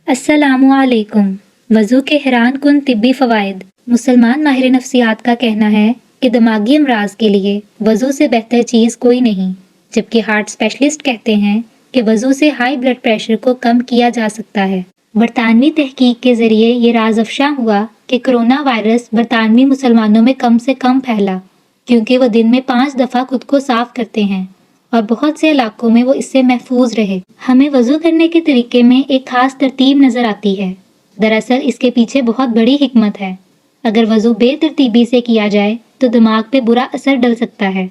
अस्सलामुअलैकुम। वज़ू के हैरान कुन तिब्बी फ़वाइद। मुसलमान माहिर नफ्सियात का कहना है कि दिमागी अमराज के लिए वज़ू से बेहतर चीज़ कोई नहीं, जबकि हार्ट स्पेशलिस्ट कहते हैं कि वज़ू से हाई ब्लड प्रेशर को कम किया जा सकता है। बरतानवी तहकीक के ज़रिए ये राज अफ़शा हुआ कि कोरोना वायरस बरतानवी मुसलमानों में कम से कम फैला, क्योंकि वो दिन में 5 दफ़ा खुद को साफ़ करते हैं और बहुत से इलाकों में वो इससे महफूज रहे। हमें वज़ू करने के तरीके में एक खास तरतीब नज़र आती है। दरअसल इसके पीछे बहुत बड़ी हिकमत है। अगर वज़ू बेतरतीबी से किया जाए तो दिमाग पे बुरा असर डल सकता है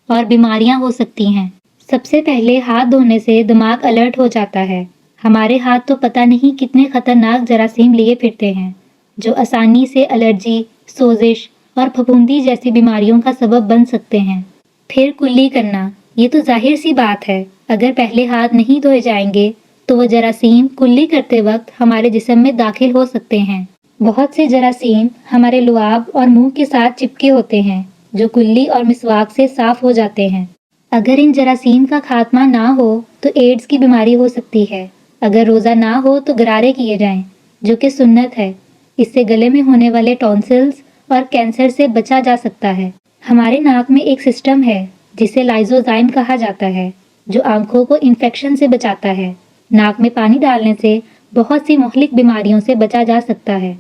और बीमारियां हो सकती हैं। सबसे पहले हाथ धोने से दिमाग अलर्ट हो जाता है। हमारे हाथ तो पता नहीं कितने खतरनाक जरासीम लिए फिरते हैं, जो आसानी से एलर्जी, सोजिश और फफूंदी जैसी बीमारियों का सबब बन सकते हैं। फिर कुल्ली करना, ये तो जाहिर सी बात है। अगर पहले हाथ नहीं धोए जाएंगे तो वो जरासीम कुल्ली करते वक्त हमारे जिस्म में दाखिल हो सकते हैं। बहुत से जरासीम हमारे लुआब और मुंह के साथ चिपके होते हैं, जो कुल्ली और मिसवाक से साफ हो जाते हैं। अगर इन जरासीम का खात्मा ना हो तो एड्स की बीमारी हो सकती है। अगर रोज़ा ना हो तो गरारे किए जाएं, जो कि सुन्नत है। इससे गले में होने वाले टॉन्सिल्स और कैंसर से बचा जा सकता है। हमारे नाक में एक सिस्टम है जिसे लाइजोजाइम कहा जाता है, जो आंखों को इन्फेक्शन से बचाता है। नाक में पानी डालने से बहुत सी मुख्तलिफ बीमारियों से बचा जा सकता है।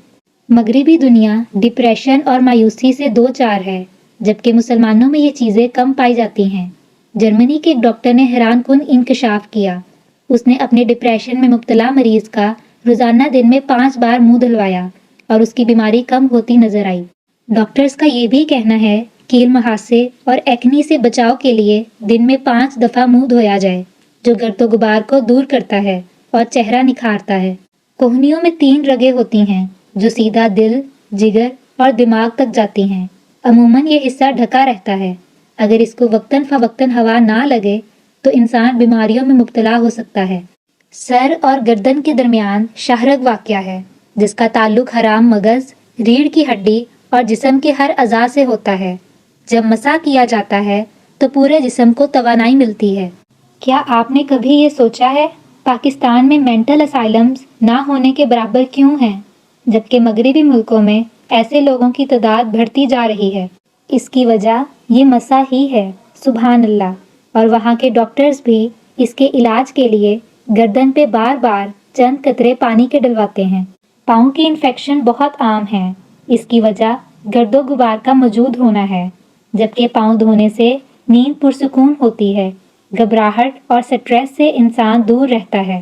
मगरिबी दुनिया डिप्रेशन और मायूसी से दो चार है, जबकि मुसलमानों में ये चीज़ें कम पाई जाती हैं। जर्मनी के एक डॉक्टर ने हैरान कुन इंकशाफ किया। उसने अपने डिप्रेशन में मुब्तला मरीज का रोज़ाना दिन में 5 बार मुंह धुलवाया और उसकी बीमारी कम होती नजर आई। डॉक्टर्स का ये भी कहना है कील मुहासे और एक्नी से बचाव के लिए दिन में 5 दफ़ा मुंह धोया जाए, जो गर्दो गुबार को दूर करता है और चेहरा निखारता है। कोहनियों में 3 रगें होती हैं, जो सीधा दिल, जिगर और दिमाग तक जाती हैं। अमूमन ये हिस्सा ढका रहता है। अगर इसको वक्तन फ़वक्तन हवा ना लगे तो इंसान बीमारियों में मुब्तला हो सकता है। सर और गर्दन के दरमियान शाहरग वाक़या है, जिसका ताल्लुक हराम मगज़, रीढ़ की हड्डी और जिस्म के हर अज़ा से होता है। जब मसा किया जाता है तो पूरे जिस्म को तवानाई मिलती है। क्या आपने कभी ये सोचा है पाकिस्तान में मेंटल असाइलम्स ना होने के बराबर क्यों हैं, जबकि मगरिबी मुल्कों में ऐसे लोगों की तादाद बढ़ती जा रही है? इसकी वजह ये मसा ही है, सुभान अल्लाह। और वहाँ के डॉक्टर्स भी इसके इलाज के लिए गर्दन पे बार बार चंद कतरे पानी के डलवाते हैं। पाँव की इन्फेक्शन बहुत आम है। इसकी वजह गर्दो गुबार का मौजूद होना है, जबकि पाँव धोने से नींद पुरसुकून होती है। घबराहट और स्ट्रेस से इंसान दूर रहता है।